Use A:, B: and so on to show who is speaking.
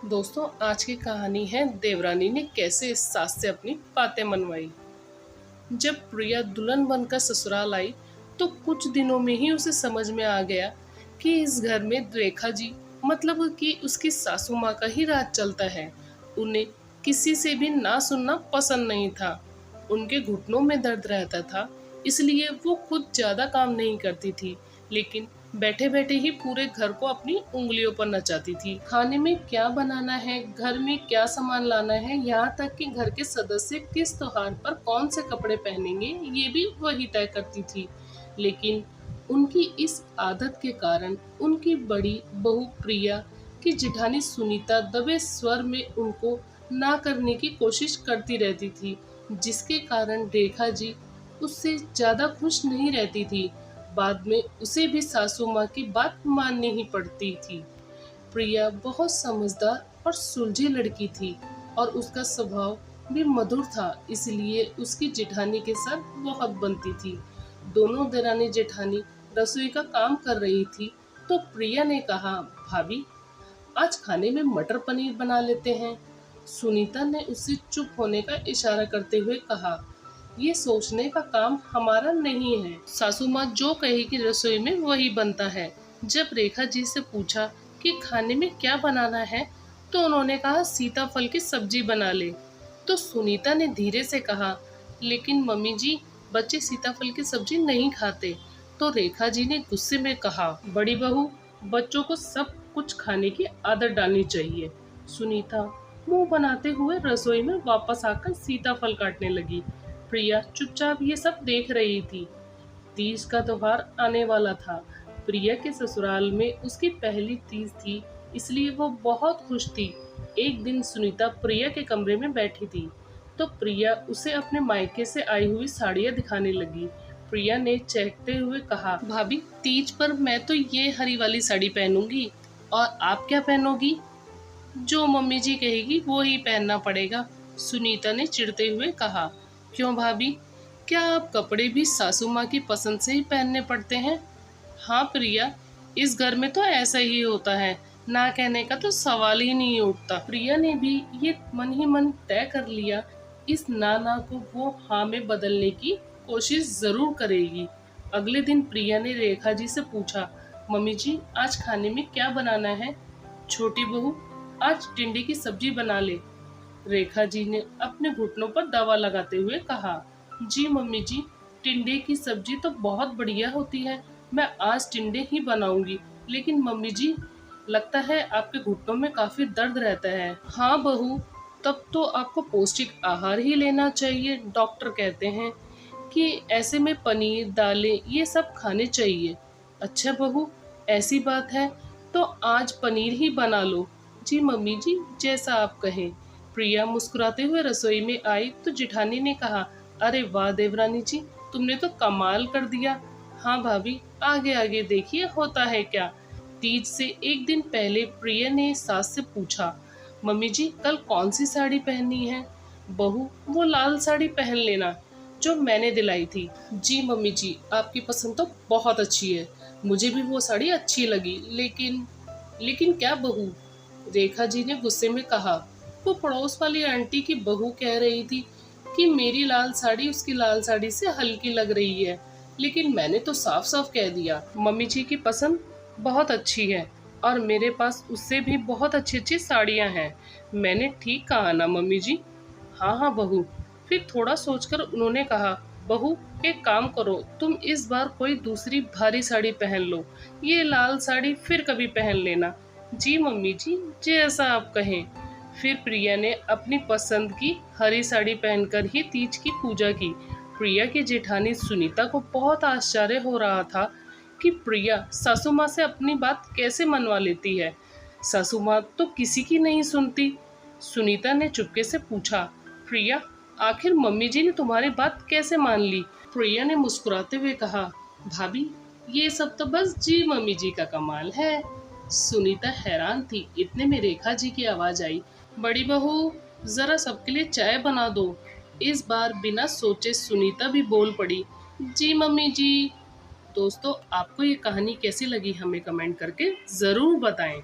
A: दोस्तों, आज की कहानी है देवरानी ने कैसे सास से अपनी बातें मनवाई। जब प्रिया दुल्हन बनकर ससुराल आई तो कुछ दिनों में ही उसे समझ में आ गया कि इस घर में रेखा जी मतलब कि उसकी सासू माँ का ही राज चलता है। उन्हें किसी से भी ना सुनना पसंद नहीं था। उनके घुटनों में दर्द रहता था, इसलिए वो खुद ज्यादा काम नहीं करती थी, लेकिन बैठे बैठे ही पूरे घर को अपनी उंगलियों पर नचाती थी। खाने में क्या बनाना है, घर में क्या सामान लाना है, यहाँ तक कि घर के सदस्य किस त्योहार पर कौन से कपड़े पहनेंगे ये भी वही तय करती थी। लेकिन उनकी इस आदत के कारण उनकी बड़ी बहू प्रिया की जेठानी सुनीता दबे स्वर में उनको ना करने की कोशिश करती रहती थी, जिसके कारण रेखा जी उससे ज्यादा खुश नहीं रहती थी। बाद में उसे भी सासू माँ की बात माननी ही पड़ती थी। प्रिया बहुत समझदार और सुलझी लड़की थी और उसका स्वभाव भी मधुर था, इसलिए उसकी जेठानी के साथ बहुत बनती थी। दोनों देरानी जेठानी रसोई का काम कर रही थी तो प्रिया ने कहा, भाभी आज खाने में मटर पनीर बना लेते हैं। सुनीता ने उसे चुप होने का इशारा करते हुए कहा, ये सोचने का काम हमारा नहीं है। सासू माँ जो कहेगी रसोई में वही बनता है। जब रेखा जी से पूछा कि खाने में क्या बनाना है तो उन्होंने कहा सीताफल की सब्जी बना ले। तो सुनीता ने धीरे से कहा, लेकिन मम्मी जी बच्चे सीताफल की सब्जी नहीं खाते। तो रेखा जी ने गुस्से में कहा, बड़ी बहू बच्चों को सब कुछ खाने की आदत डालनी चाहिए। सुनीता मुंह बनाते हुए रसोई में वापस आकर सीताफल काटने लगी। प्रिया चुपचाप ये सब देख रही थी। तीज का त्योहार आने वाला था। प्रिया के ससुराल में उसकी पहली तीज थी, इसलिए वो बहुत खुश थी। एक दिन सुनीता प्रिया के कमरे में बैठी थी तो प्रिया उसे अपने मायके से आई हुई साड़ियाँ दिखाने लगी। प्रिया ने चहकते हुए कहा, भाभी तीज पर मैं तो ये हरी वाली साड़ी पहनूंगी और आप क्या पहनोगी? जो मम्मी जी कहेगी वो ही पहनना पड़ेगा, सुनीता ने चिढ़ते हुए कहा। क्यों भाभी, क्या आप कपड़े भी सासू माँ की पसंद से ही पहनने पड़ते हैं? हाँ प्रिया, इस घर में तो ऐसा ही होता है, ना कहने का तो सवाल ही नहीं उठता। प्रिया ने भी ये मन ही मन तय कर लिया, इस ना को वो हाँ में बदलने की कोशिश जरूर करेगी। अगले दिन प्रिया ने रेखा जी से पूछा, मम्मी जी आज खाने में क्या बनाना है? छोटी बहू आज टिंडे की सब्जी बना ले, रेखा जी ने अपने घुटनों पर दवा लगाते हुए कहा। जी मम्मी जी, टिंडे की सब्जी तो बहुत बढ़िया होती है, मैं आज टिंडे ही बनाऊंगी। लेकिन मम्मी जी लगता है आपके घुटनों में काफी दर्द रहता है। हाँ बहू, तब तो आपको पौष्टिक आहार ही लेना चाहिए। डॉक्टर कहते हैं कि ऐसे में पनीर दालें ये सब खाने चाहिए। अच्छा बहू, ऐसी बात है तो आज पनीर ही बना लो। जी मम्मी जी, जैसा आप कहें। प्रिया मुस्कुराते हुए रसोई में आई तो जेठानी ने कहा, अरे वाह देवरानी जी, तुमने तो कमाल कर दिया। हाँ भाभी, आगे आगे देखिए होता है क्या। तीज से एक दिन पहले प्रिया ने सास से पूछा, मम्मी जी कल कौन सी साड़ी पहननी है? बहू वो लाल साड़ी पहन लेना जो मैंने दिलाई थी। जी मम्मी जी, आपकी पसंद तो बहुत अच्छी है, मुझे भी वो साड़ी अच्छी लगी। लेकिन क्या बहू? रेखा जी ने गुस्से में कहा। वो पड़ोस वाली आंटी की बहू कह रही थी कि मेरी लाल साड़ी उसकी लाल साड़ी से हल्की लग रही है, लेकिन मैंने तो साफ साफ कह दिया मम्मी जी की पसंद बहुत अच्छी है और मेरे पास उससे भी बहुत अच्छी अच्छी साड़ियाँ हैं। मैंने ठीक कहा ना मम्मी जी? हाँ हाँ बहू। फिर थोड़ा सोचकर उन्होंने कहा, बहू एक काम करो, तुम इस बार कोई दूसरी भारी साड़ी पहन लो, ये लाल साड़ी फिर कभी पहन लेना। जी मम्मी जी, जैसा आप कहें। फिर प्रिया ने अपनी पसंद की हरी साड़ी पहनकर ही तीज की पूजा की। प्रिया की जेठानी सुनीता को बहुत आश्चर्य हो रहा था कि प्रिया सासू माँ से अपनी बात कैसे मनवा लेती है। सासू माँ तो किसी की नहीं सुनती। सुनीता ने चुपके से पूछा, प्रिया आखिर मम्मी जी ने तुम्हारी बात कैसे मान ली? प्रिया ने मुस्कुराते हुए कहा, भाभी ये सब तो बस जी मम्मी जी का कमाल है। सुनीता हैरान थी। इतने में रेखा जी की आवाज आई, बड़ी बहू जरा सबके लिए चाय बना दो। इस बार बिना सोचे सुनीता भी बोल पड़ी, जी मम्मी जी। दोस्तों, आपको ये कहानी कैसी लगी हमें कमेंट करके जरूर बताएं।